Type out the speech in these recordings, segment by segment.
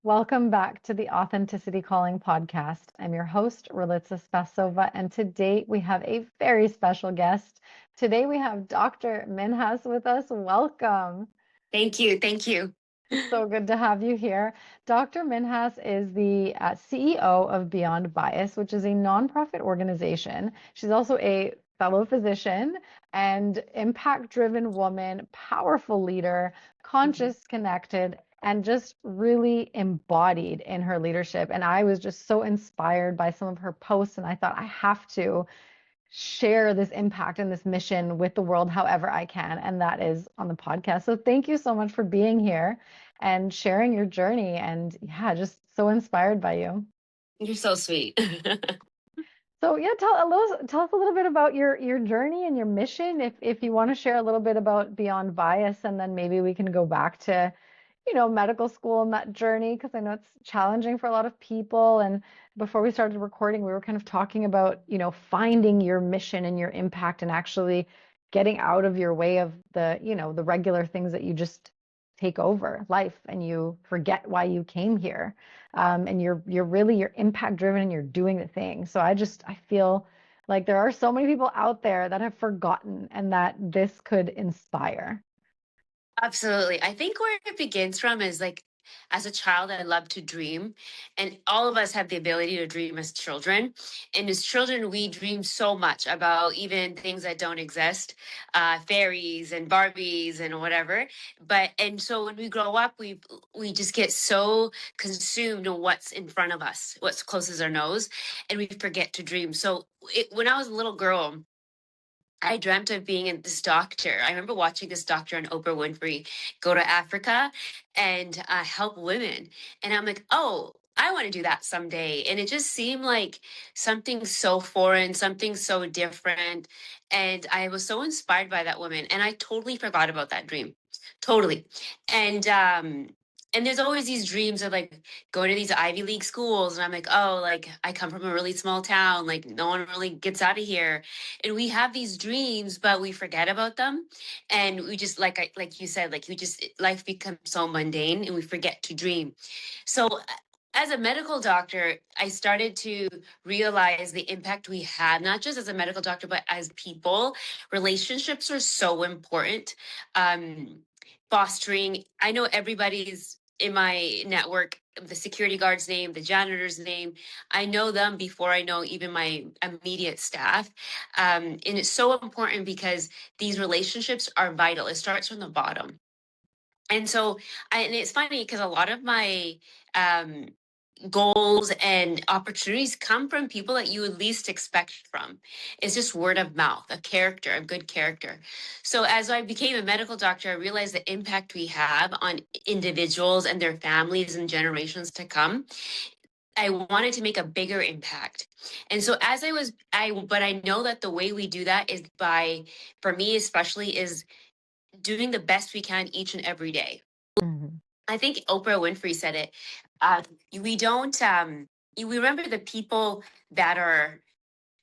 Welcome back to the Authenticity Calling podcast. I'm your host, Ralitza Spassova, and today we have a very special guest. Today we have Dr. Minhas with us. Welcome. Thank you. Thank you. So good to have you here. Dr. Minhas is the CEO of Beyond Bias, which is a nonprofit organization. She's also a fellow physician and impact-driven woman, powerful leader, conscious, connected, and just really embodied in her leadership. And I was just so inspired by some of her posts, and I thought I have to share this impact and this mission with the world however I can, and that is on the podcast. So thank you so much for being here and sharing your journey. And yeah, just so inspired by you. You're so sweet. So yeah, tell us a little bit about your journey and your mission, if you want to share a little bit about Beyond Bias, and then maybe we can go back to, medical school and that journey, because I know it's challenging for a lot of people. And before we started recording, we were kind of talking about, finding your mission and your impact and actually getting out of your way of the regular things that you just take over life and you forget why you came here. And you're impact driven and you're doing the thing. So I feel like there are so many people out there that have forgotten and that this could inspire. Absolutely. I think where it begins from is like, as a child, I love to dream. And all of us have the ability to dream as children. And as children, we dream so much about even things that don't exist, fairies and Barbies and whatever. And so when we grow up, we just get so consumed in what's in front of us, what's close as our nose, and we forget to dream. So when I was a little girl, I dreamt of being this doctor. I remember watching this doctor on Oprah Winfrey go to Africa and help women. And I'm like, oh, I want to do that someday. And it just seemed like something so foreign, something so different. And I was so inspired by that woman. And I totally forgot about that dream. Totally. And and there's always these dreams of like going to these Ivy League schools. And I'm like, oh, like I come from a really small town, like no one really gets out of here, and we have these dreams but we forget about them, and we just like you said, like we just life becomes so mundane and we forget to dream. So as a medical doctor, I started to realize the impact we have, not just as a medical doctor but as people. Relationships are so important. um Fostering, I know everybody's in my network, the security guard's name, the janitor's name. I know them before I know even my immediate staff. And it's so important because these relationships are vital. It starts from the bottom. And so, and it's funny because a lot of my um, goals and opportunities come from people that you would least expect from. It's just word of mouth, a character, a good character. So as I became a medical doctor, I realized the impact we have on individuals and their families and generations to come. I wanted to make a bigger impact. And so but I know that the way we do that is by, for me especially, is doing the best we can each and every day. Mhm. I think Oprah Winfrey said it. Uh, we don't, we remember the people that are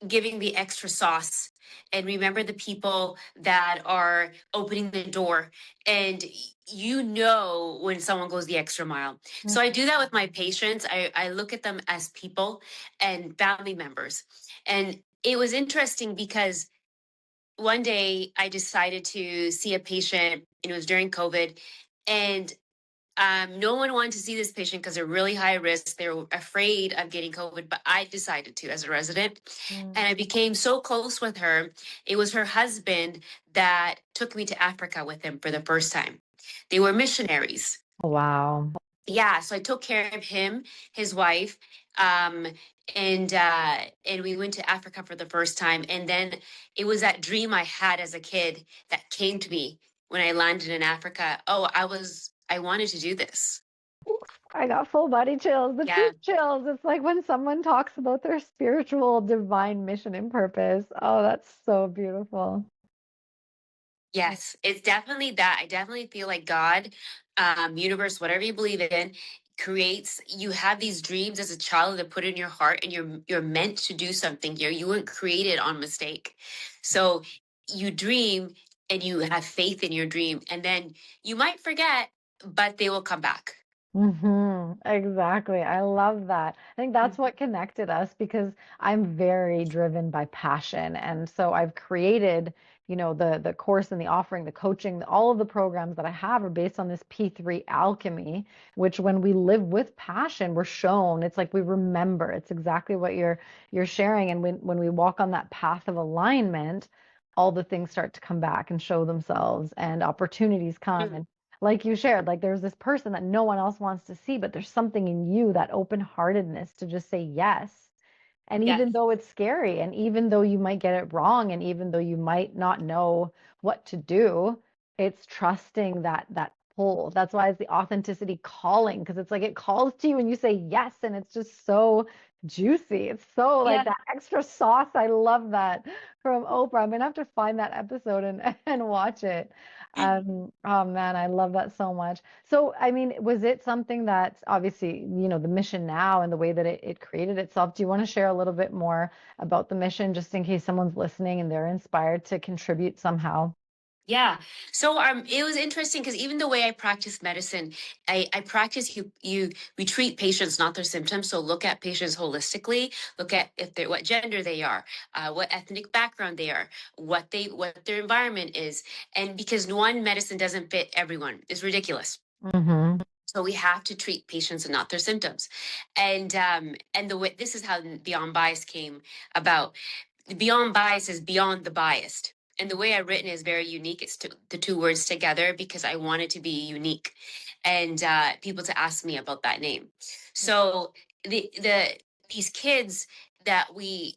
giving the extra sauce, and remember the people that are opening the door, and you know when someone goes the extra mile. So I do that with my patients. I look at them as people and family members. And it was interesting because one day I decided to see a patient, and it was during COVID, and no one wanted to see this patient because they're really high risk. They're afraid of getting COVID, but I decided to as a resident. Mm. And I became so close with her. It was her husband that took me to Africa with him for the first time. They were missionaries. Wow. Yeah, so I took care of him, his wife, um, and we went to Africa for the first time. And then it was that dream I had as a kid that came to me when I landed in Africa. Oh, I wanted to do this. I got full body chills, the Yeah. truth chills. It's like when someone talks about their spiritual divine mission and purpose. Oh, that's so beautiful. Yes, it's definitely that. I definitely feel like God, universe, whatever you believe in, creates. You have these dreams as a child that put in your heart, and you're meant to do something here. You weren't created on mistake. So you dream and you have faith in your dream, and then you might forget, but they will come back. Exactly. I love that. I think that's what connected us because I'm very driven by passion. And so I've created, the course and the offering, the coaching, all of the programs that I have are based on this P3 alchemy, which when we live with passion, we're shown, it's like we remember. It's exactly what you're sharing. And when we walk on that path of alignment, all the things start to come back and show themselves and opportunities come. Mm. Like you shared, like there's this person that no one else wants to see, but there's something in you, that open-heartedness to just say yes. And Yes. even though it's scary, and even though you might get it wrong, and even though you might not know what to do, it's trusting that pull. That's why it's the authenticity calling, because it's like it calls to you and you say yes, and it's just so juicy. It's so like Yeah. that extra sauce. I love that from Oprah. I'm gonna have to find that episode and and watch it. Oh man, I love that so much. So, I mean, was it something that's obviously, the mission now and the way that it created itself? Do you want to share a little bit more about the mission, just in case someone's listening and they're inspired to contribute somehow? Yeah. So it was interesting because even the way I practice medicine, I practice we treat patients, not their symptoms. So look at patients holistically, look at if they're what gender they are, what ethnic background they are, what their environment is. And because one medicine doesn't fit everyone, it's ridiculous. Mm-hmm. So we have to treat patients and not their symptoms. And the way this is how Beyond Bias came about. Beyond Bias is beyond the biased. And the way I've written is very unique. It's the two words together because I wanted to be unique, and people to ask me about that name. So these kids that we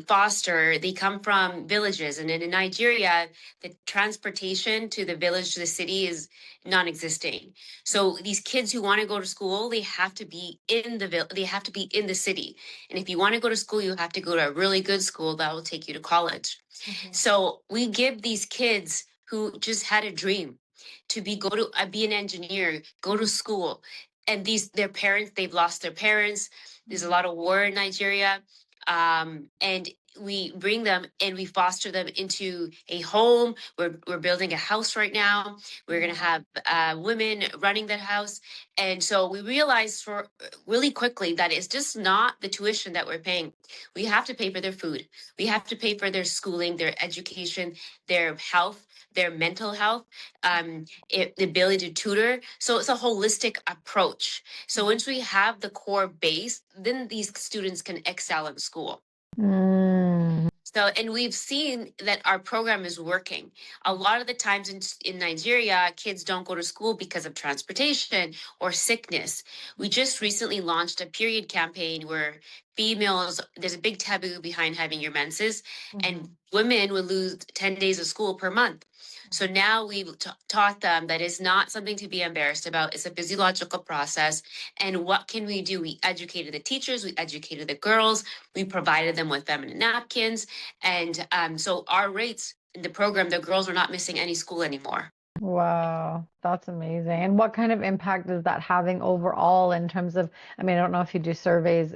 foster, they come from villages, and in Nigeria the transportation to the village to the city is non-existing. So these kids who want to go to school, they have to be in they have to be in the city, and if you want to go to school, you have to go to a really good school that will take you to college. Mm-hmm. So we give these kids who just had a dream to be an engineer, go to school, and their parents, they've lost their parents. There's a lot of war in Nigeria, and we bring them and we foster them into a home. We're building a house right now. We're going to Wow. have women running that house, and so we realized for really quickly that it's just not the tuition that we're paying. We have to pay for their food. We have to pay for their schooling, their education, their health, their mental health, the ability to tutor. So it's a holistic approach. So once we have the core base, then these students can excel in school. Mm-hmm. So, and we've seen that our program is working. A lot of the times in Nigeria, kids don't go to school because of transportation or sickness. We just recently launched a period campaign where there's a big taboo behind having your menses, and women would lose 10 days of school per month. So now we've taught them that it's not something to be embarrassed about. It's a physiological process. And what can we do? We educated the teachers, we educated the girls, we provided them with feminine napkins, and so our rates in the program, the girls are not missing any school anymore. Wow, that's amazing. And what kind of impact is that having overall in terms of, I mean, I don't know if you do surveys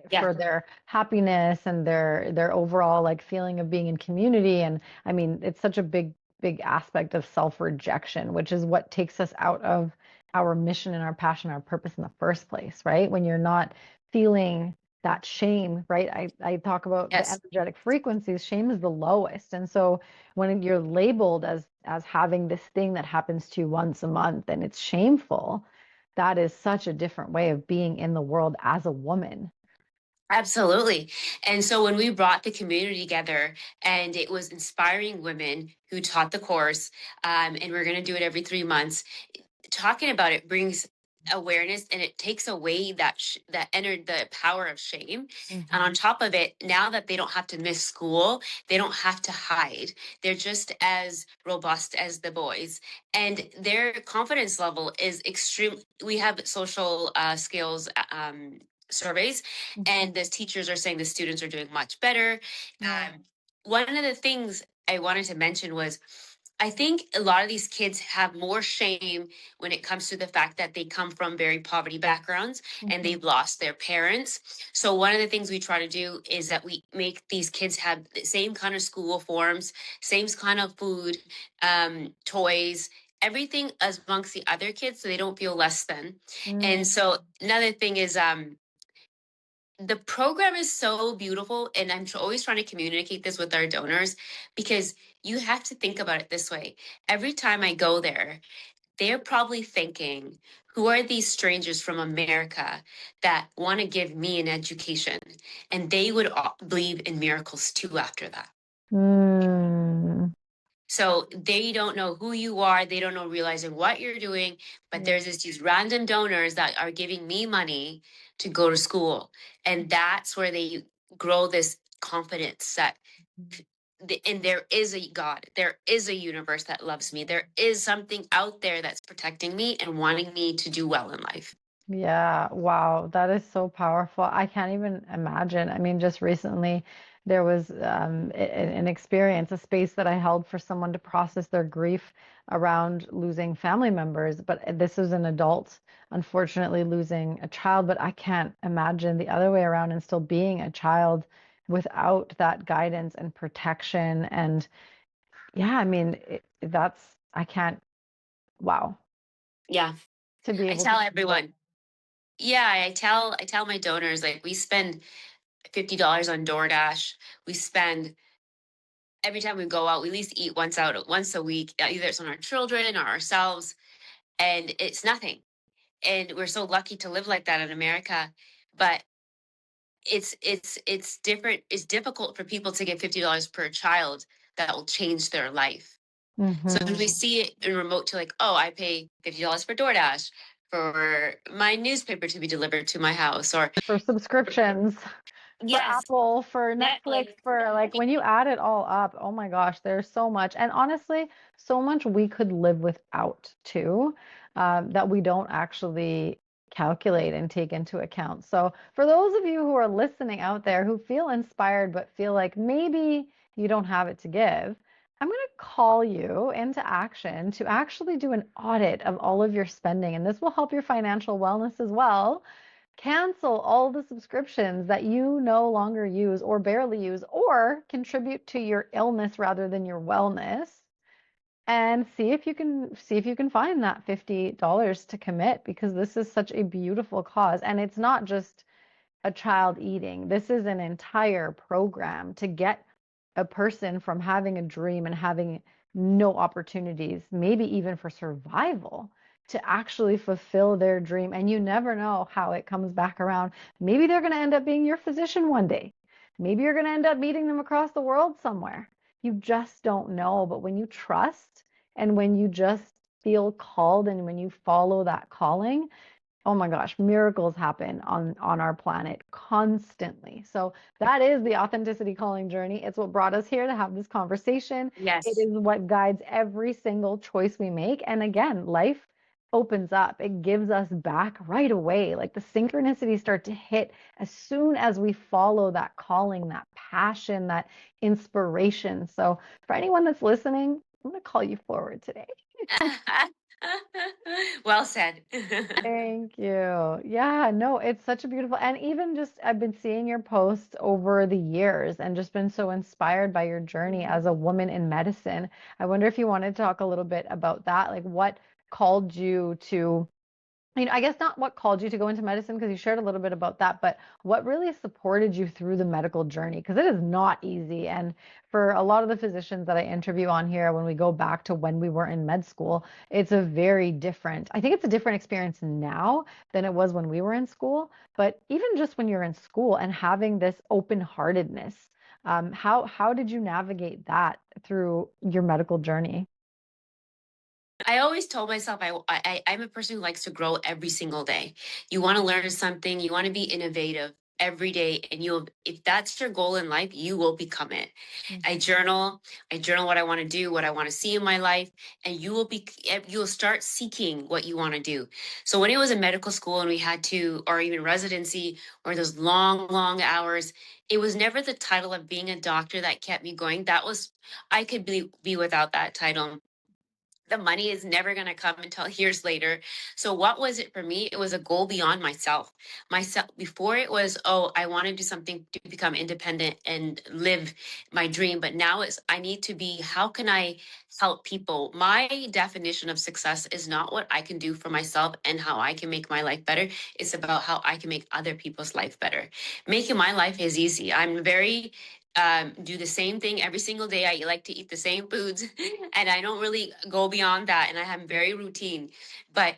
Yeah, for their happiness and their overall like feeling of being in community. And I mean, it's such a big aspect of self-rejection, which is what takes us out of our mission and our passion, our purpose in the first place, right? When you're not feeling that shame, right? I talk about the yes. energetic frequencies. Shame is the lowest. And so when you're labeled as having this thing that happens to you once a month and it's shameful, that is such a different way of being in the world as a woman. Absolutely. And so when we brought the community together, and it was inspiring women who taught the course, and we're going to do it every 3 months, talking about it brings awareness, and it takes away that entered the power of shame. And Mhm. on top of it, now that they don't have to miss school, they don't have to hide. They're just as robust as the boys, and their confidence level is extreme. We have social skills surveys, Mhm. and the teachers are saying the students are doing much better. Wow. One of the things I wanted to mention was, I think a lot of these kids have more shame when it comes to the fact that they come from very poverty backgrounds and Mhm. they've lost their parents. So one of the things we try to do is that we make these kids have the same kind of school forms, same kind of food, toys, everything as amongst the other kids so they don't feel less than. And Mm, so another thing is the program is so beautiful, and I'm always trying to communicate this with our donors, because you have to think about it this way. Every time I go there, they're probably thinking, who are these strangers from America that want to give me an education? And they would believe in miracles too after that. mm, So they don't know who you are. They don't know realizing what you're doing. But yeah. there's these random donors that are giving me money to go to school. And that's where they grow this confidence that, and there is a God, there is a universe that loves me. There is something out there that's protecting me and wanting me to do well in life. Yeah, wow, that is so powerful. I can't even imagine. I mean, just recently there was an experience, a space that I held for someone to process their grief around losing family members. But this was an adult, unfortunately, losing a child. But I can't imagine the other way around and still being a child without that guidance and protection. And yeah, I mean, I can't, wow, Yeah. to be I able to tell support. everyone. Yeah, I tell my donors, like, we spend $50 on DoorDash. We spend every time we go out, we at least eat once a week. Either it's on our children or ourselves, and it's nothing. And we're so lucky to live like that in America. But it's different. It's difficult for people to get $50 per child that will change their life. So when we Hmm. see it in remote to, like, oh, I pay $50 for DoorDash, for my newspaper to be delivered to my house, or For subscriptions, for yes, Apple, for Netflix, Netflix. for like when you add it all up, oh my gosh, there's so much. And honestly, so much we could live without too, that we don't actually calculate and take into account. So, for those of you who are listening out there who feel inspired but feel like maybe you don't have it to give, I'm going to call you into action to actually do an audit of all of your spending. And this will help your financial wellness as well. Cancel all the subscriptions that you no longer use or barely use or contribute to your illness rather than your wellness, and see if you can find that $50 to commit, because this is such a beautiful cause. And it's not just a child eating. This is an entire program to get a person from having a dream and having no opportunities, maybe even for survival, to actually fulfill their dream. And you never know how it comes back around. Maybe they're going to end up being your physician one day. Maybe you're going to end up meeting them across the world somewhere. You just don't know. But when you trust and when you just feel called and when you follow that calling, oh my gosh, miracles happen on our planet constantly. So that is the authenticity calling journey. It's what brought us here to have this conversation. It Yes. is what guides every single choice we make. And again, life opens up. It gives us back right away. Like the synchronicities start to hit as soon as we follow that calling, that passion, that inspiration. So for anyone that's listening, I'm going to call you forward today. Well said. Thank you. Yeah, no, it's such a beautiful, and even just I've been seeing your posts over the years and just been so inspired by your journey as a woman in medicine. I wonder if you wanted to talk a little bit about that, like what called you to, I guess not what called you to go into medicine because you shared a little bit about that, but what really supported you through the medical journey? Because it is not easy. And for a lot of the physicians that I interview on here, when we go back to when we were in med school, it's a very different, I think it's a different experience now than it was when we were in school. But even just when you're in school and having this open-heartedness, how did you navigate that through your medical journey? I always told myself I'm a person who likes to grow every single day. You want to learn something, you want to be innovative every day, and you'll, if that's your goal in life, you will become it. I Mhm. journal, I journal what I want to do, what I want to see in my life, and you'll start seeking what you want to do. So when it was in medical school and we had to, or even residency, or those long hours, it was never the title of being a doctor that kept me going. That was, I could be without that title. the money is never going to come until years later. So what was it for me? It was a goal beyond myself. Myself before it was, oh, I want to do something to become independent and live my dream. But now it's, I need to be, how can I help people? My definition of success is not what I can do for myself and how I can make my life better. It's about how I can make other people's life better. Making my life is easy. I'm very do the same thing every single day. I like to eat the same foods and I don't really go beyond that. And I am very routine. But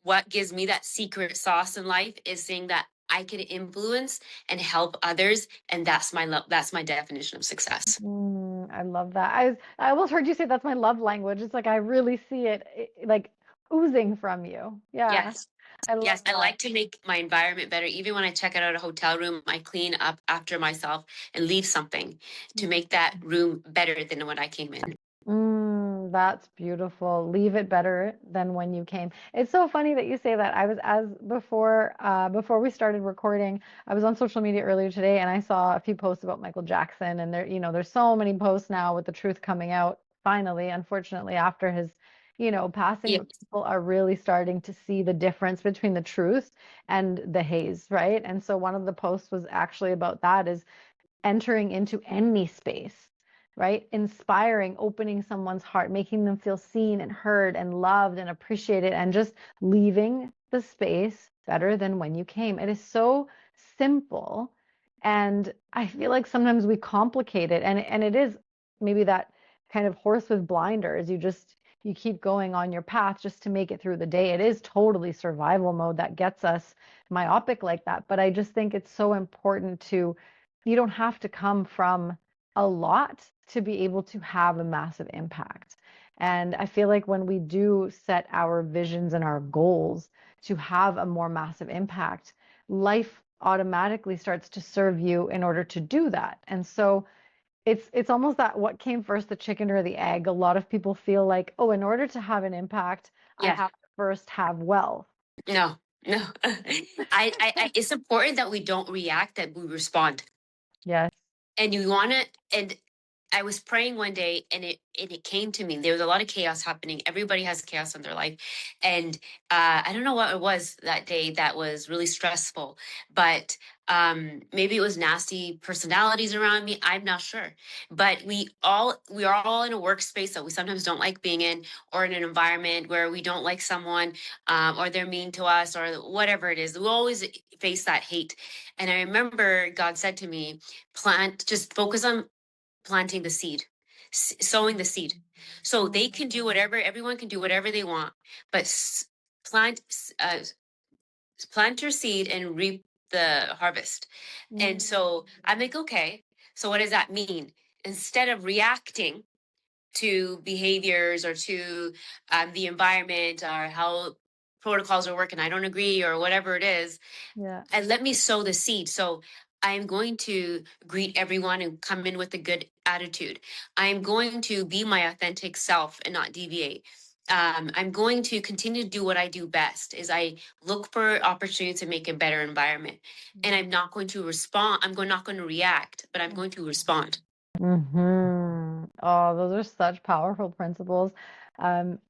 what gives me that secret sauce in life is saying that I can influence and help others. And that's my love. That's my definition of success. I love that. I almost heard you say that's my love language. It's like I really see it like oozing from you. Yeah, Yes. I Yes, love I that. like to make my environment better. Even when I check out a hotel room, I clean up after myself and leave something to make that room better than when I came in. That's beautiful. Leave it better than when you came. It's so funny that you say that. I was as before we started recording, I was on social media earlier today and I saw a few posts about Michael Jackson and there's so many posts now with the truth coming out finally, unfortunately after his, passing, Yeah. but people are really starting to see the difference between the truth and the haze, right? And so one of the posts was actually about that is entering into any space, right? Inspiring, opening someone's heart, making them feel seen and heard and loved and appreciated, and just leaving the space better than when you came. It is so simple. And I feel like sometimes we complicate it. And it is maybe that kind of horse with blinders. You keep going on your path just to make it through the day. It is totally survival mode that gets us myopic like that. But I just think it's so important to you don't have to come from a lot to be able to have a massive impact. And I feel like when we do set our visions and our goals to have a more massive impact, life automatically starts to serve you in order to do that. And so it's almost that what came first, the chicken or the egg? A lot of people feel like, oh, in order to have an impact, I Yeah. have to first have wealth. No, no. It's important that we don't react, that we respond. Yes. And you want to, and I was praying one day and it came to me. There was a lot of chaos happening. Everybody has chaos in their life. And I don't know what it was that day that was really stressful, but maybe it was nasty personalities around me. I'm not sure. But we are all in a workspace that we sometimes don't like being in, or in an environment where we don't like someone, or they're mean to us, or whatever it is. We always face that hate. And I remember God said to me, just focus on planting the seed, sowing the seed. So they can do whatever, everyone can do whatever they want, but plant, uh, plant your seed and reap the harvest. And so I'm like, okay, so what does that mean? Instead of reacting to behaviors or to the environment or how protocols are working, I don't agree or whatever it is, Yeah. and let me sow the seed. So I'm going to greet everyone and come in with a good attitude. I'm going to be my authentic self and not deviate. I'm going to continue to do what I do best is I look for opportunities to make a better environment. And I'm not going to respond. Not going to react, but I'm going to respond. Oh, those are such powerful principles.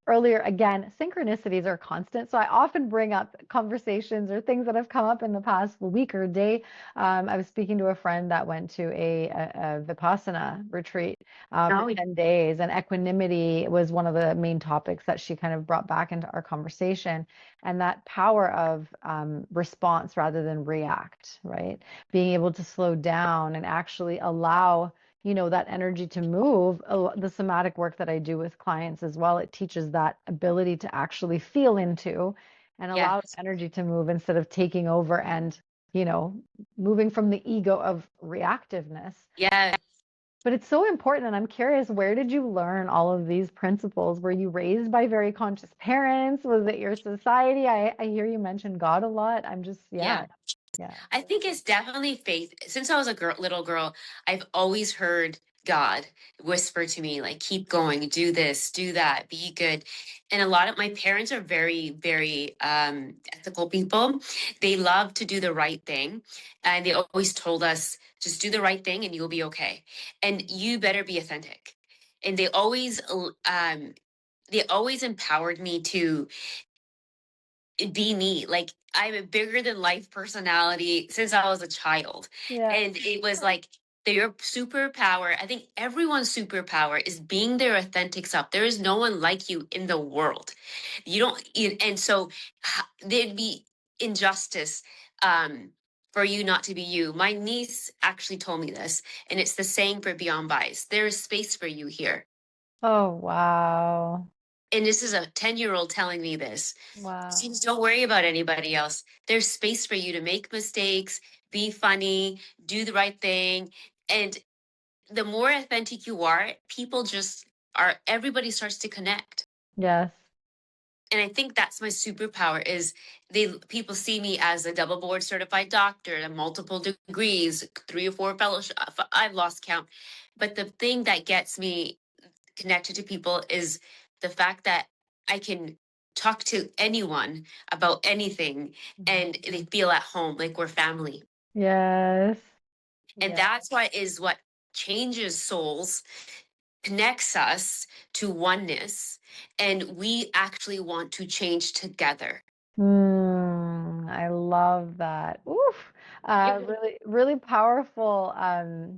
Earlier, again, synchronicities are constant. So I often bring up conversations or things that have come up in the past week or day. I was speaking to a friend that went to a Vipassana retreat for Oh, 10 days, and equanimity was one of the main topics that she kind of brought back into our conversation. And that power of response rather than react, right? Being able to slow down and actually allow that energy to move. The somatic work that I do with clients as well, it teaches that ability to actually feel into and yeah. allow energy to move instead of taking over and, you know, moving from the ego of reactiveness. Yeah. But it's so important. And I'm curious, where did you learn all of these principles? Were you raised by very conscious parents? Was it your society? I hear you mention God a lot. I'm just, Yeah. yeah, yeah. I think it's definitely faith. Since I was a little girl, I've always heard God whisper to me, like, keep going, do this, do that, be good. And a lot of my parents are very, very ethical people. They love to do the right thing. And they always told us, just do the right thing and you'll be okay. And you better be authentic. And they always they always empowered me to be me. Like I'm a bigger than life personality since I was a child. Yeah. And it was like their superpower. I think everyone's superpower is being their authentic self. There is no one like you in the world. You don't, and so there'd be injustice for you not to be you. My niece actually told me this, and it's the saying for Beyond Bias. There is space for you here. Oh, wow. And this is a 10-year-old telling me this. Wow. Seems don't worry about anybody else. There's space for you to make mistakes, be funny, do the right thing. And the more authentic you are, people just are, everybody starts to connect. Yes. And I think that's my superpower is people see me as a double board certified doctor, multiple degrees, 3 or 4 fellowships. I've lost count. But the thing that gets me connected to people is the fact that I can talk to anyone about anything Mhm. and they feel at home, like we're family. Yes. And Yeah. that's what changes souls, connects us to oneness, and we actually want to change together. I love that. Oof. Yep. Really, really powerful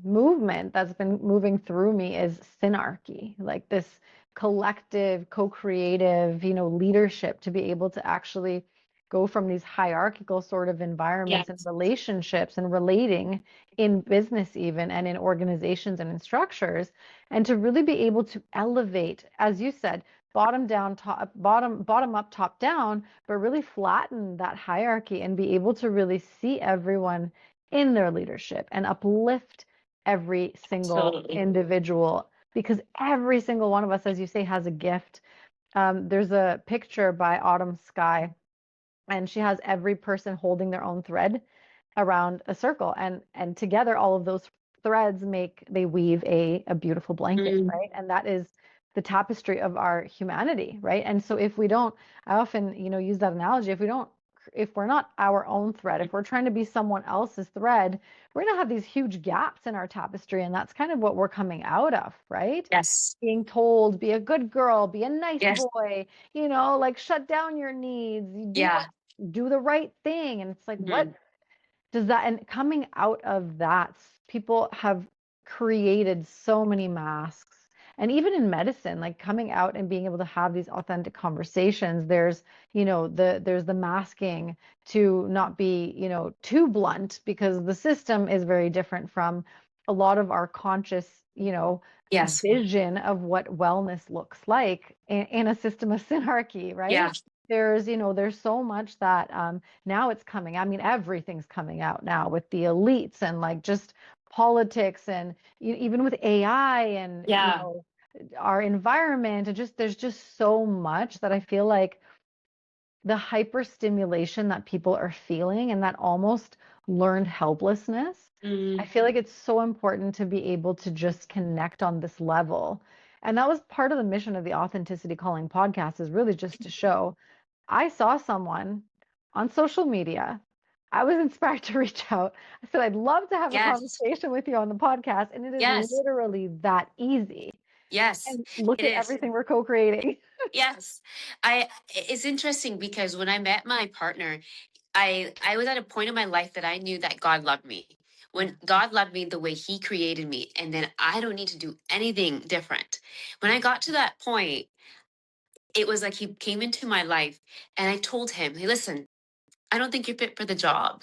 movement that's been moving through me is synarchy, like this collective, co-creative, leadership to be able to actually go from these hierarchical sort of environments and Yes. relationships and relating in business even and in organizations and in structures, and to really be able to elevate, as you said, bottom down, bottom up, top down, but really flatten that hierarchy and be able to really see everyone in their leadership and uplift every single Absolutely. individual because every single one of us, as you say, has a gift. There's a picture by Autumn Sky, and she has every person holding their own thread around a circle, and together all of those threads they weave a beautiful blanket, Mm, right? And that is the tapestry of our humanity, right? And so if we don't, I often use that analogy, if we're not our own thread, if we're trying to be someone else's thread, we're going to have these huge gaps in our tapestry, and that's kind of what we're coming out of, right? yes. Being told, be a good girl, be a nice Yes. boy, like shut down your needs, you Yeah. do the right thing. And it's like, what Mhm. does that, and coming out of that, people have created so many masks. And even in medicine, like coming out and being able to have these authentic conversations, there's the masking to not be, too blunt because the system is very different from a lot of our conscious, Yes. vision of what wellness looks like in a system of synarchy, right? Yeah. There's so much that now it's coming. I mean, everything's coming out now with the elites and like just politics and even with AI and Yeah. our environment and just there's just so much that I feel like the hyperstimulation that people are feeling and that almost learned helplessness. I Mm, feel like it's so important to be able to just connect on this level. And that was part of the mission of the Authenticity Calling podcast is really just to show I saw someone on social media. I was inspired to reach out. I said, I'd love to have a yes. conversation with you on the podcast. And it is Yes. literally that easy. Yes. And look It at is. everything we're co-creating. Yes. It's interesting because when I met my partner, I was at a point in my life that I knew that God loved me. Yeah. When God loved me the way he created me, and then I don't need to do anything different. When I got to that point, it was like he came into my life and I told him, "Hey, listen, I don't think you're fit for the job."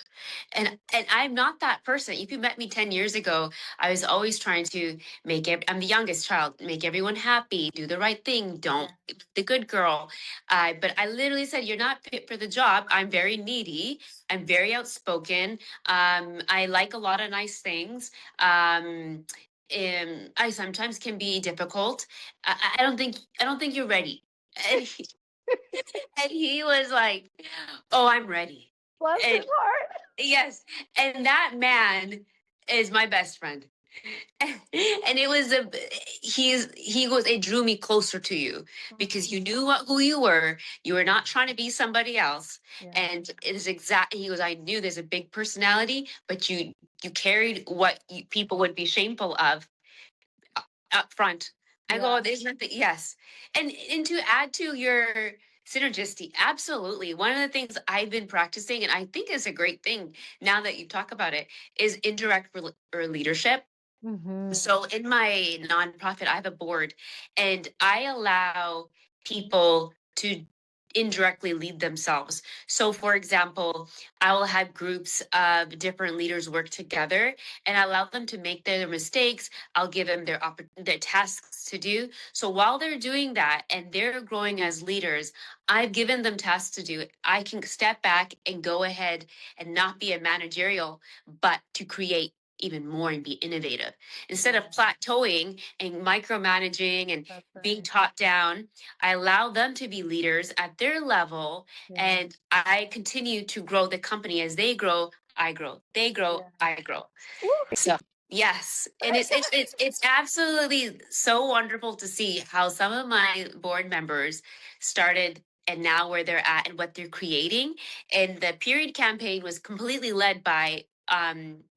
And I'm not that person. If you met me 10 years ago, I was always trying to I'm the youngest child, make everyone happy, do the right thing, don't Yeah. the good girl. But I literally said, "You're not fit for the job." I'm very needy. I'm very outspoken. I like a lot of nice things. I sometimes can be difficult. I don't think you're ready. And he was like, "Oh, I'm ready." Bless his And heart. yes, and that man is my best friend. And it was he goes, "It drew me closer to you because you knew who you were. You were not trying to be somebody else." Yeah. And it is exactly, he goes, "I knew there's a big personality, but you carried what people would be shameful of up front." I go, Yeah. there's nothing. Yes. And to add to your synergisty, absolutely. One of the things I've been practicing, and I think is a great thing now that you talk about it, is indirect or leadership. Mm-hmm. So in my nonprofit, I have a board and I allow people to indirectly lead themselves. So for example, I will have groups of different leaders work together and I allow them to make their mistakes. I'll give them their tasks to do. So while they're doing that and they're growing as leaders, I've given them tasks to do. I can step back and go ahead and not be a managerial, but to create even more and be innovative instead of plateauing and micromanaging and That's being right. taught down. I allow them to be leaders at their level Yeah. and I continue to grow the company. As they grow, I grow, they grow, Yeah. I grow. Woo. So yes, and it's absolutely so wonderful to see how some of my board members started and now where they're at and what they're creating. And the period campaign was completely led by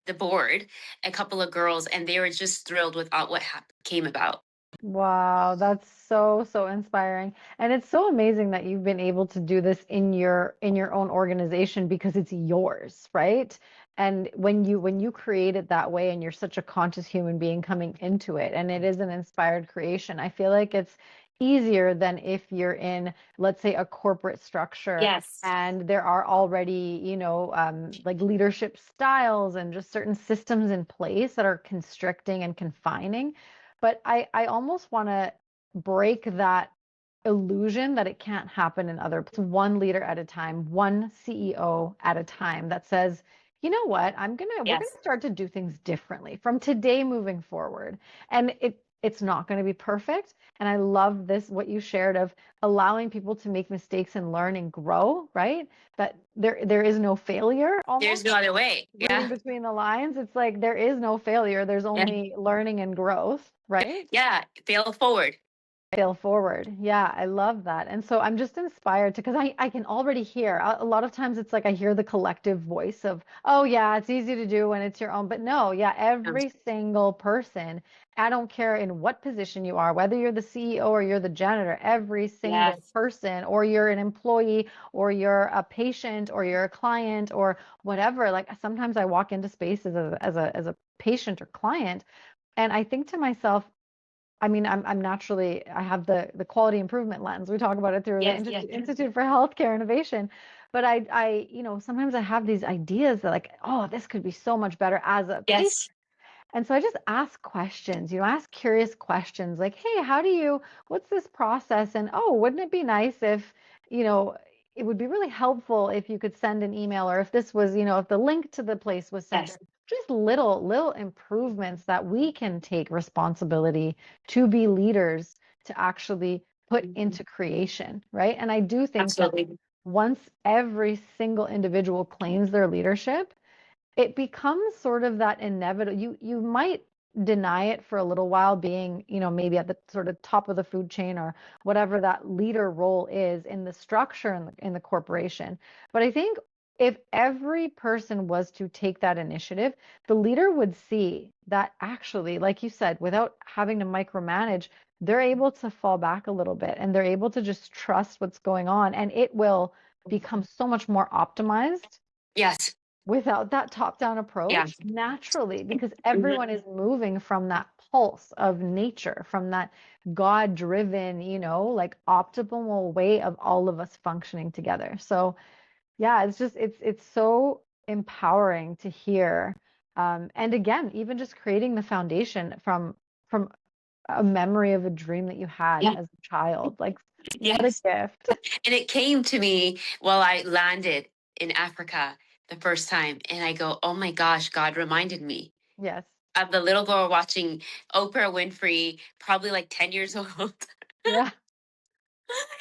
the board, a couple of girls, and they were just thrilled with what came about. Wow, that's so, so inspiring. And it's so amazing that you've been able to do this in your own organization because it's yours, right? And when you create it that way and you're such a conscious human being coming into it and it is an inspired creation, I feel like it's easier than if you're in, let's say, a corporate structure Yes. and there are already, like leadership styles and just certain systems in place that are constricting and confining. But I almost want to break that illusion that it can't happen in other one leader at a time, one CEO at a time that says, you know what, we're gonna Yes. start to do things differently from today moving forward. And it's not going to be perfect. And I love this, what you shared of allowing people to make mistakes and learn and grow, right? That there is no failure There's almost. no other way. Reading Yeah. between the lines, it's like there is no failure, there's Yeah. only learning and growth, right? Yeah. Fail forward. Fail forward. Yeah, I love that. And so I'm just inspired to, because I can already hear a lot of times it's like I hear the collective voice of, oh, yeah, it's easy to do when it's your own. But no, yeah, Um, every single person, I don't care in what position you are, whether you're the CEO or you're the janitor, every single yes. person, or you're an employee, or you're a patient, or you're a client, or whatever. Like sometimes I walk into spaces as a patient or client, and I think to myself, I mean, I'm naturally, I have the quality improvement lens. We talk about it through the Yes. Yes. Institute for Healthcare Innovation. But sometimes I have these ideas that like, oh, this could be so much better as a patient. Yes. And so I just ask questions, ask curious questions like, hey, what's this process? And oh, wouldn't it be nice if, you know, it would be really helpful if you could send an email or if this was, if the link to the place was sent, or Yes. just little improvements that we can take responsibility to be leaders to actually put into creation, right? And I do think that Absolutely. once every single individual claims their leadership, it becomes sort of that inevitable. You might deny it for a little while, being, maybe at the sort of top of the food chain or whatever that leader role is in the structure in the corporation. But I think if every person was to take that initiative, the leader would see that actually, like you said, without having to micromanage, they're able to fall back a little bit and they're able to just trust what's going on, and it will become so much more optimized Yes. without that top-down Yeah. approach naturally, because Mhm. everyone is moving from that pulse of nature, from that God-driven, like optimal way of all of us functioning together. So yeah, it's so empowering to hear. And again, even just creating the foundation from a memory of a dream that you had Yeah. as a child. Like, what a Yes. gift. And it came to me while I landed in Africa the first time. And I go, oh my gosh, God reminded me Yes. of the little girl watching Oprah Winfrey, probably like 10 years old, Yeah.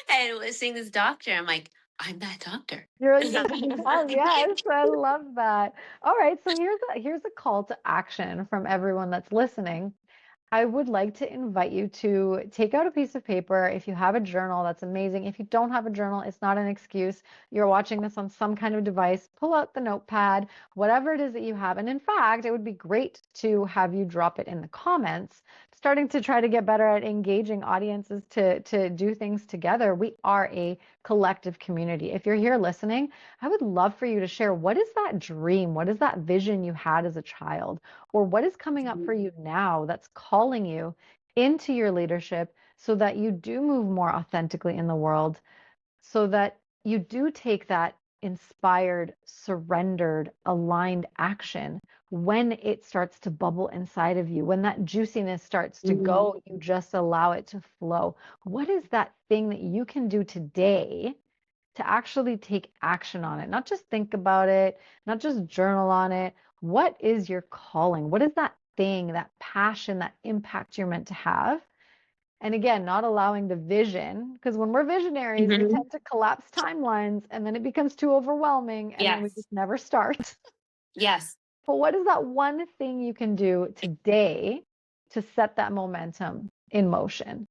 and was seeing this doctor. I'm like, I'm that doctor. Yes, I love that. All right, so here's a call to action from everyone that's listening. I would like to invite you to take out a piece of paper. If you have a journal, that's amazing. If you don't have a journal, it's not an excuse. You're watching this on some kind of device. Pull out the notepad, whatever it is that you have. And in fact, it would be great to have you drop it in the comments. Starting to try to get better at engaging audiences to do things together. We are a collective community. If you're here listening, I would love for you to share, what is that dream? What is that vision you had as a child? Or what is coming up for you now that's calling you into your leadership so that you do move more authentically in the world, so that you do take that inspired, surrendered, aligned action when it starts to bubble inside of you, when that juiciness starts to Mhm. go, you just allow it to flow. What is that thing that you can do today to actually take action on it, not just think about it, not just journal on it? What is your calling? What is that thing, that passion, that impact you're meant to have? And again, not allowing the vision, because when we're visionaries, we Mhm. tend to collapse timelines and then it becomes too overwhelming and then we Yes. just never start. Yes. But what is that one thing you can do today to set that momentum in motion?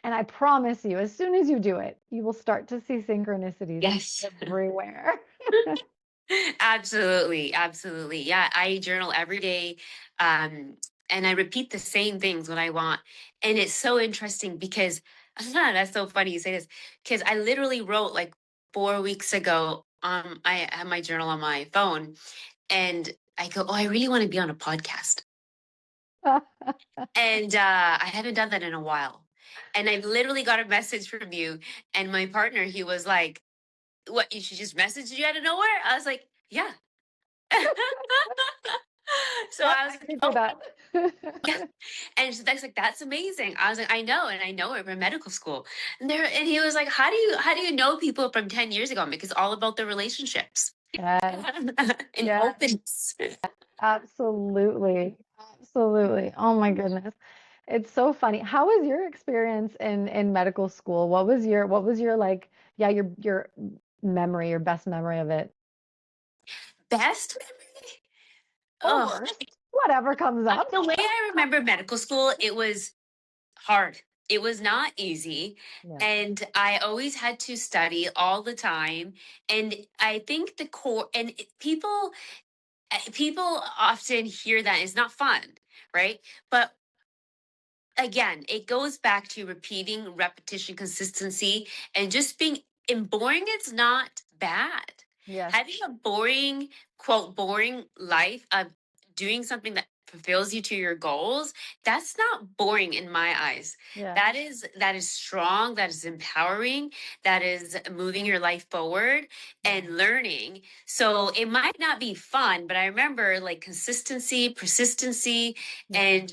And I promise you, as soon as you do it, you will start to see synchronicities Yes. everywhere. Absolutely, absolutely. Yeah, I journal every day. Um, and I repeat the same things when I want. And it's so interesting because that's so funny you say this, because I literally wrote like 4 weeks ago, I have my journal on my phone and I go, oh, I really want to be on a podcast. And I haven't done that in a while. And I literally got a message from you and my partner, he was like, what, you should just message you out of nowhere? I was like, yeah. So Yep, I was I like, can do oh, that. yeah. And that's like, that's amazing. I was like, I know, and I know it from medical school. And he was like, how do you know people from 10 years ago? Because all about the relationships Yes, and yes, openness. absolutely. Absolutely. Oh my goodness. It's so funny. How was your experience in medical school? What was your like, yeah, your memory, your best memory of it? Best memory? Or Oh, worst? Whatever comes up. the way I remember medical school, it was hard. It was not easy. Yeah. And I always had to study all the time. And I think the core and people often hear that it's not fun, right? But again, it goes back to repeating, repetition, consistency, and just being and boring. It's not bad. Yes. Having a boring, quote, boring life of doing something that fulfills you to your goals, that's not boring in my eyes. Yeah. That is strong, that is empowering, that is moving your life forward Yeah. and learning. So it might not be fun, but I remember like consistency, persistency, Yeah.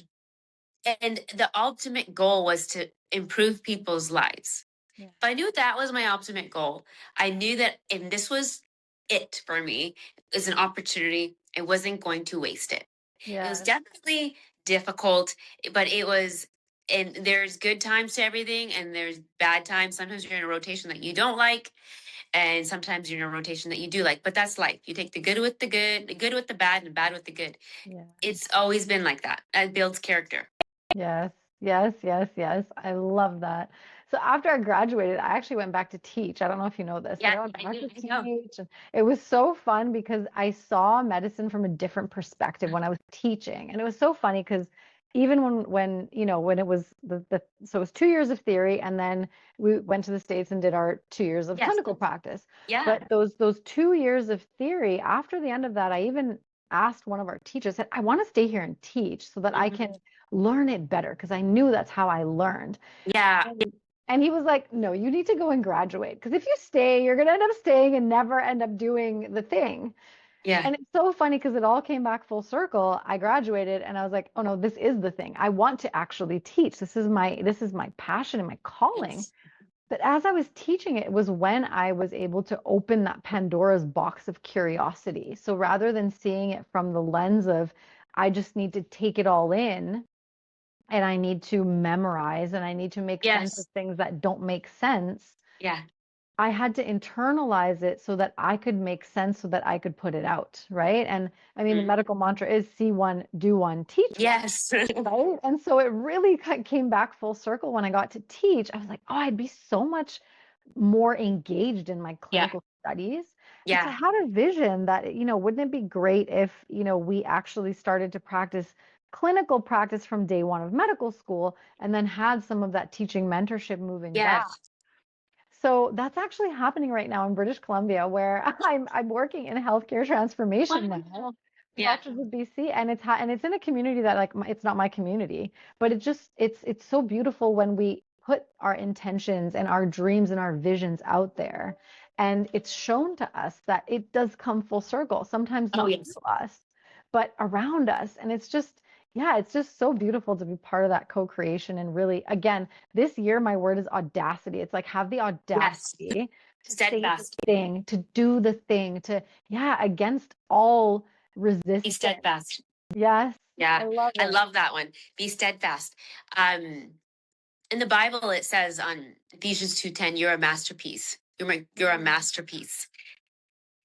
and the ultimate goal was to improve people's lives. Yeah. But I knew that was my ultimate goal. I knew that, and this was it for me, is an opportunity. I wasn't going to waste it. It was Yes. definitely difficult, but it was, and there's good times to everything, and there's bad times. Sometimes you're in a rotation that you don't like, and sometimes you're in a rotation that you do like. But that's life. You take the good with the good with the bad, and bad with the good. Yeah. It's always been like that. That builds character. Yes, yes, yes, yes. I love that. So after I graduated, I actually went back to teach. I don't know if you know this, but Yeah, I went I back do. to I know. teach, and it was so fun because I saw medicine from a different perspective when I was teaching. And it was so funny because even when it was the so it was 2 years of theory, and then we went to the States and did our 2 years of Yes. clinical practice. Yeah. But those 2 years of theory, after the end of that, I even asked one of our teachers, said, I want to stay here and teach so that I Mhm. can learn it better, because I knew that's how I learned. Yeah. And he was like, no, you need to go and graduate, because if you stay, you're going to end up staying and never end up doing the thing. Yeah. And it's so funny because it all came back full circle. I graduated and I was like, oh no, this is the thing. I want to actually teach. This is my passion and my calling. Yes. But as I was teaching it, it was when I was able to open that Pandora's box of curiosity. So rather than seeing it from the lens of, I just need to take it all in, and I need to memorize, and I need to make sense of Yes. things that don't make sense. Yeah. I had to internalize it so that I could make sense so that I could put it out, right? And I mean, the Mm. medical mantra is see one, do one, teach one, Yes. right? And so it really came back full circle when I got to teach. I was like, oh, I'd be so much more engaged in my Yeah. clinical studies. And so I Yeah. had a vision that, wouldn't it be great if, we actually started to practice clinical practice from day one of medical school and then had some of that teaching mentorship moving back. Yes. So that's actually happening right now in British Columbia, where I'm working in healthcare transformation now, Yeah. Doctors of BC, and it's in a community that like it's not my community, but it's so beautiful when we put our intentions and our dreams and our visions out there, and it's shown to us that it does come full circle. Sometimes Oh, not yes. to us, but around us, and it's just yeah, it's just so beautiful to be part of that co-creation and really again this year, my word is audacity. It's like have the Yes. audacity to say the Steadfast. thing, to do the thing, yeah, against all Be resistance. steadfast. Yes, I Yeah. love I it. love that one. Be steadfast. In the Bible, it says on Ephesians 2:10, you're a masterpiece. You're a masterpiece.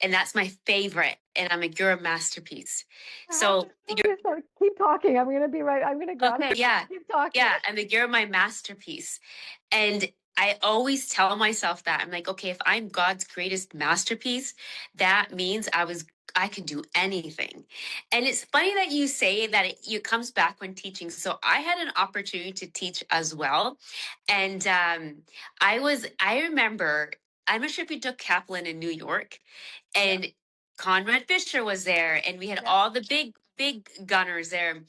And that's my favorite. And I'm like, you're a masterpiece. I have So to you're okay, so keep talking. I'm gonna be right. I'm gonna grab okay. Yeah. keep talking. Yeah. I'm like, you're my masterpiece. And I always tell myself that I'm like, okay, if I'm God's greatest masterpiece, that means I can do anything. And it's funny that you say that it comes back when teaching. So I had an opportunity to teach as well. And I remember, I'm not sure if you took Kaplan in New York, Yeah. and Conrad Fisher was there, and we had Yeah. all the big gunners there.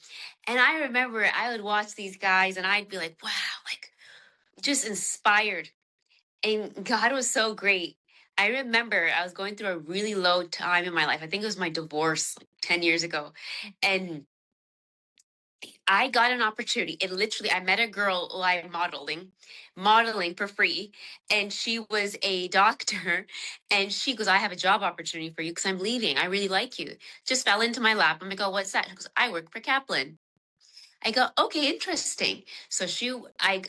And I remember I would watch these guys and I'd be like, wow, like just inspired. And God was so great. I remember I was going through a really low time in my life. I think it was my divorce like 10 years ago. And I got an opportunity. It literally, I met a girl live modeling for free. And she was a doctor. And she goes, I have a job opportunity for you because I'm leaving. I really like you. Just fell into my lap. I'm like, oh, what's that? She goes, I work for Kaplan. I go, okay, interesting. So I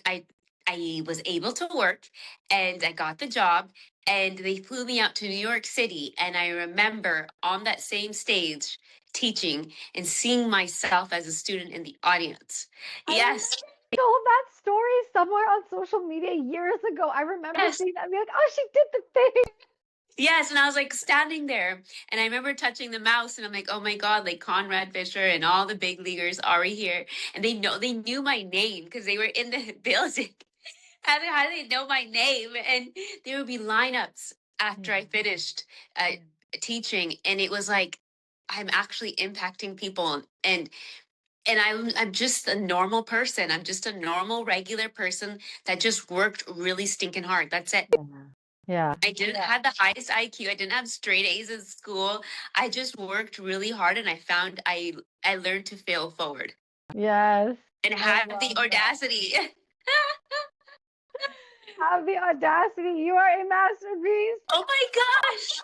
was able to work and I got the job and they flew me out to New York City. And I remember on that same stage teaching and seeing myself as a student in the audience. I remember Yes. you told that story somewhere on social media years ago. I remember Yes. seeing that and be like, oh, she did the thing. Yes, and I was like standing there, and I remember touching the mouse, and I'm like, "Oh my God!" Like Conrad Fisher and all the big leaguers are here, and they knew my name because they were in the building. How do they know my name? And there would be lineups after I Mhm. finished teaching, and it was like I'm actually impacting people, and I'm just a normal person. I'm just a normal, regular person that just worked really stinking hard. That's it. Yeah. Yeah. I didn't have the highest IQ. I didn't have straight A's in school. I just worked really hard, and I found I learned to fail forward Yes. and I have the love that. audacity. Have the audacity. You are a masterpiece. Oh my gosh!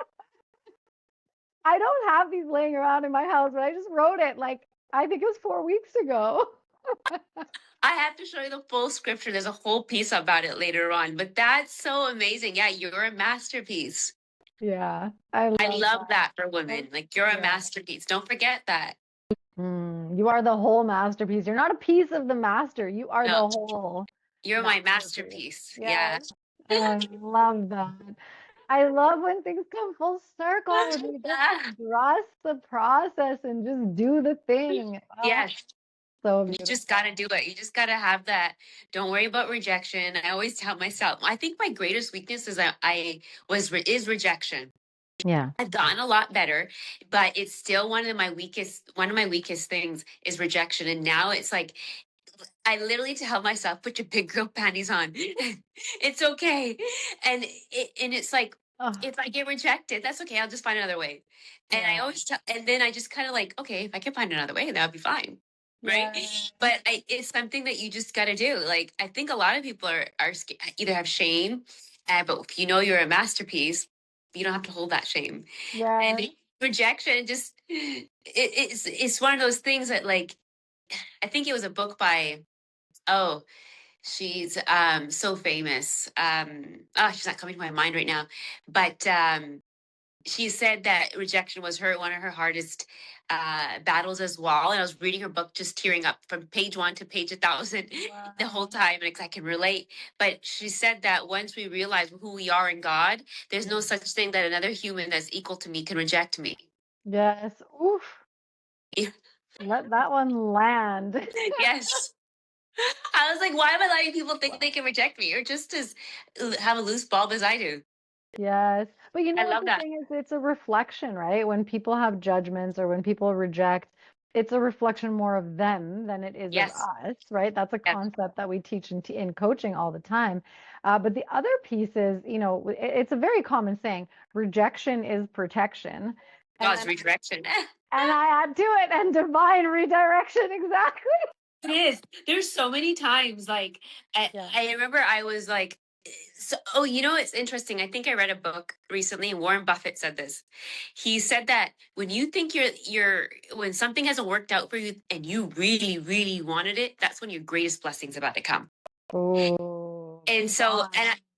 I don't have these laying around in my house, but I just wrote it like I think it was 4 weeks ago. I have to show you the full scripture. There's a whole piece about it later on, but that's so amazing. Yeah, you're a masterpiece. Yeah, I I love love that. that for women. Like you're a Yeah. masterpiece. Don't forget that. You are the whole masterpiece. You're not a piece of the master. You are the No, whole you're my masterpiece. masterpiece. Yes. Yeah. I love that. I love when things come full circle, when we just trust the process and just do the thing. Oh, Yes. so You just got to beautiful. do it. You just got to have that. Don't worry about rejection. I always tell myself, I think my greatest weakness is that is rejection. Yeah. I've gotten a lot better, but it's still one of my weakest things is rejection. And now it's like I literally tell myself, put your big girl panties on. It's okay. And it's like, Oh, if I get rejected, that's okay. I'll just find another way. And I yeah. always tell, and then I just kind of like, okay, if I can find another way, that'll be fine. Right. Yeah. But it's something that you just got to do. Like, I think a lot of people either have shame, but if you know you're a masterpiece, you don't have to hold that shame. Yeah. And rejection just, it's one of those things that like, I think it was a book by, oh, She's so famous. Oh, she's not coming to my mind right now. But she said that rejection was one of her hardest battles as well. And I was reading her book, just tearing up from page 1 to page 1,000 the whole Wow. time, and I can relate. But she said that once we realize who we are in God, there's no such thing that another human that's equal to me can reject me. Yes. Oof. Let that one land. Yes. I was like, why am I letting people think they can reject me or just as have a loose bulb as I do? Yes. But you know I what love the that. thing is? It's a reflection, right? When people have judgments or when people reject, it's a reflection more of them than it is of Yes. us, right? That's a Yes. concept that we teach in coaching all the time. But the other piece is, it's a very common saying, rejection is protection. And God's then, redirection. and I add to it, and divine redirection, exactly. It is. There's so many times, like Yeah. I remember I was like, so, oh, it's interesting. I think I read a book recently, and Warren Buffett said this. He said that when you think when something hasn't worked out for you and you really, really wanted it, that's when your greatest blessing's about to come. Oh, And come so, on.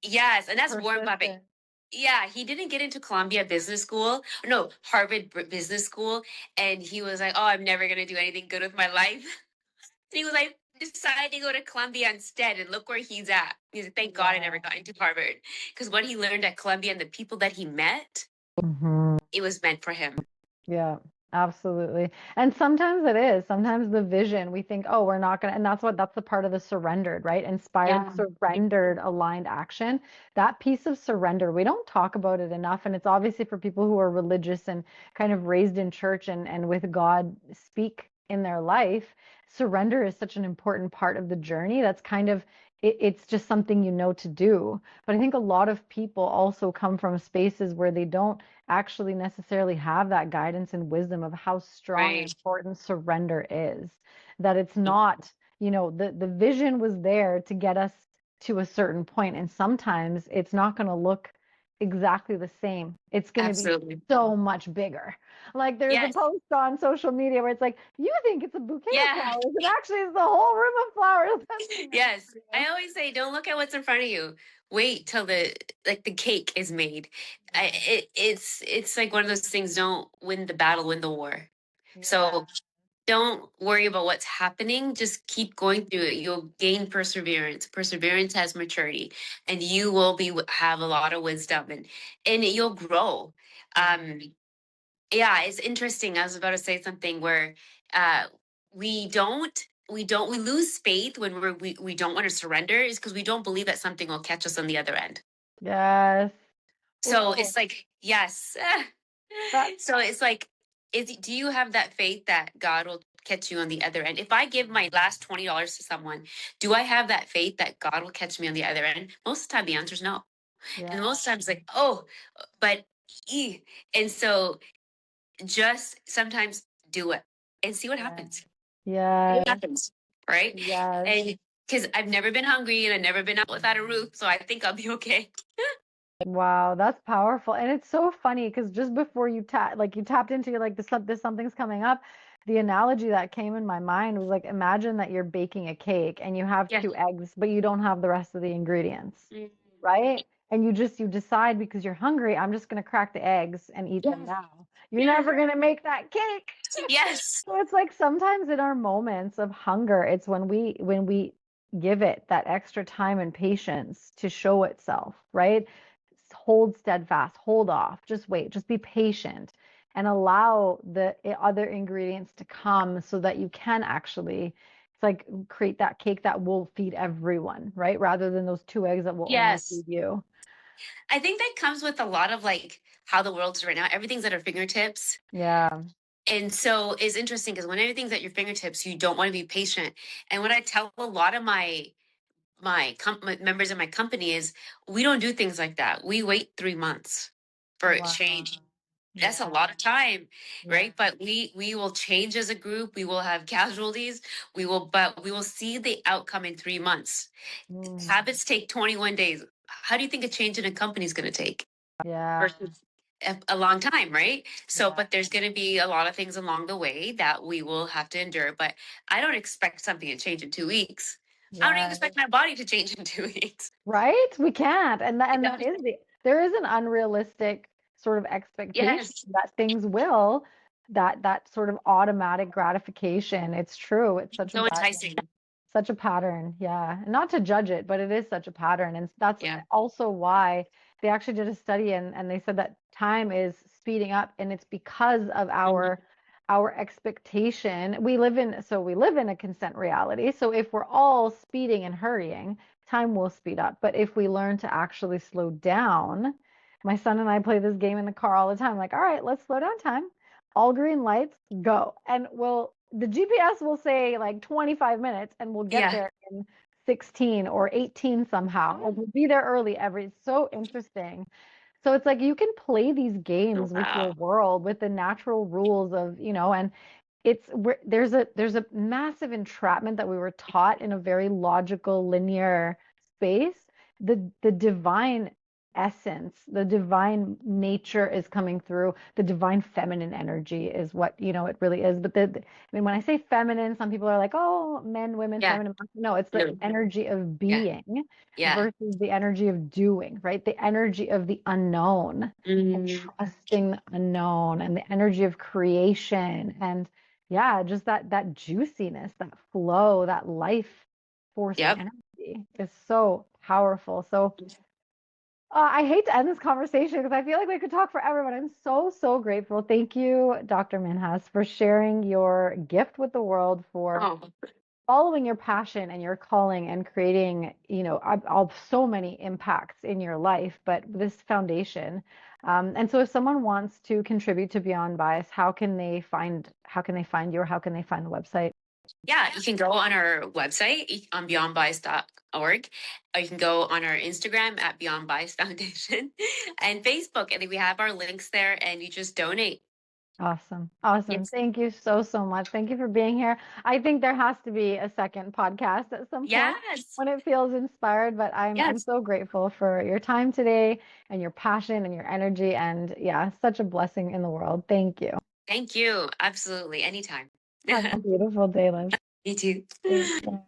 yes, and that's Warren Buffett. Persistent. Yeah, he didn't get into Columbia Business School, no, Harvard Business School, and he was like, "Oh, I'm never gonna do anything good with my life." And he was like, decided to go to Columbia instead, and look where he's at. He's like, thank God I never Yeah. got into Harvard, because what he learned at Columbia and the people that he met, Mhm. it was meant for him. Yeah, absolutely. And sometimes it is. Sometimes the vision, we think, oh, we're not gonna, and that's the part of the surrendered, right? Inspired, Yeah, surrendered, aligned action. That piece of surrender, we don't talk about it enough. And it's obviously for people who are religious and kind of raised in church and with God speak in their life. Surrender is such an important part of the journey. That's kind of it's just something you know to do. But I think a lot of people also come from spaces where they don't actually necessarily have that guidance and wisdom of how strong and right. important surrender is. That it's not, the vision was there to get us to a certain point, and sometimes it's not going to look exactly the same. It's going to be Absolutely. so much bigger. Like there's a Yes. post on social media where it's like, you think it's a bouquet of Yeah. flowers, and actually it's the whole room of flowers that's meant Yes. for I you. always say, don't look at what's in front of you. Wait till the cake is made. It's like one of those things. Don't win the battle, win the war. Yeah. So don't worry about what's happening. Just keep going through it. You'll gain perseverance. Perseverance has maturity, and you will have a lot of wisdom, and you'll grow. Yeah. Um, yeah, it's interesting. I was about to say something where uh, we lose faith when we don't want to surrender is because we don't believe that something will catch us on the other end. Yes. So Oh, it's like, yes. that. So it's like, do you have that faith that God will catch you on the other end? If I give my last $20 to someone, do I have that faith that God will catch me on the other end? Most of the time, the answer is no. And Yeah. most times, like, oh, but, eh. And so just sometimes do it and see what Yeah. happens. See what Yes. happens. Right. Yes. And because I've never been hungry and I've never been out without a roof. So I think I'll be okay. Wow, that's powerful. And it's so funny because just before you tapped into you're like this something's coming up. The analogy that came in my mind was like imagine that you're baking a cake and you have Yes. two eggs, but you don't have the rest of the ingredients, Mm. right? And you decide because you're hungry, I'm just gonna crack the eggs and eat them Yes. now. You're Yes. never gonna make that cake. Yes. So it's like sometimes in our moments of hunger, it's when we give it that extra time and patience to show itself, right? Hold steadfast, hold off, just wait, just be patient and allow the other ingredients to come so that you can actually it's like create that cake that will feed everyone, right? Rather than those two eggs that will only Yes. feed you. I think that comes with a lot of like how the world is right now. Everything's at our fingertips. Yeah. And so it's interesting because when everything's at your fingertips, you don't want to be patient. And what I tell a lot of my members of my company is we don't do things like that. We wait 3 months for Wow. change. That's a Yeah. lot of time, Yeah. right? But we will change as a group. We will have casualties. But we will see the outcome in 3 months. Mm. Habits take 21 days. How do you think a change in a company is going to take? Yeah. Versus a long time, right? So, Yeah. but there's going to be a lot of things along the way that we will have to endure. But I don't expect something to change in 2 weeks. I don't Yeah. expect my body to change in 2 weeks. Right? We can't. And Yeah. that is there is an unrealistic sort of expectation Yes. that things will, that sort of automatic gratification. It's true. It's So enticing. such a pattern. Yeah. And not to judge it, but it is such a pattern. And that's Yeah. also why they actually did a study, and they said that time is speeding up, and it's because of Mhm. our expectation. We live in a consent reality. So if we're all speeding and hurrying, time will speed up. But if we learn to actually slow down, my son and I play this game in the car all the time. Like, all right, let's slow down time. All green lights, go. And the GPS will say like 25 minutes, and we'll get Yeah. there in 16 or 18 somehow. Or we'll be there early It's so interesting. So it's like you can play these Oh, games with your wow. world, with the natural rules of, and there's a massive entrapment that we were taught in a very logical, linear space. The divine essence, the divine nature is coming through. The divine feminine energy is what, it really is. But I mean, when I say feminine, some people are like, oh, men, women, Yeah. feminine. No, it's the No. energy of Yeah. being Yeah. versus the energy of doing, right? The energy of the unknown and Mm. trusting the unknown, and the energy of creation, and yeah, just that juiciness, that flow, that life force Yep. energy is so powerful. So I hate to end this conversation because I feel like we could talk forever, but I'm so grateful. Thank you, Dr. Minhas, for sharing your gift with the world, for Oh, following your passion and your calling, and creating, so many impacts in your life, but this foundation. And so if someone wants to contribute to Beyond Bias, how can they find you, or how can they find the website? yeah. You can go on our website on beyondbias.org, or you can go on our Instagram at Beyond Bias Foundation and Facebook. And we have our links there, and you just donate. Awesome. Awesome. Yes. Thank you so much. Thank you for being here. I think there has to be a second podcast at some point Yes. when it feels inspired, but I'm Yes. so grateful for your time today, and your passion and your energy, and yeah, such a blessing in the world. Thank you. Thank you. Absolutely. Anytime. Have a beautiful day, Liz. You too. Take care.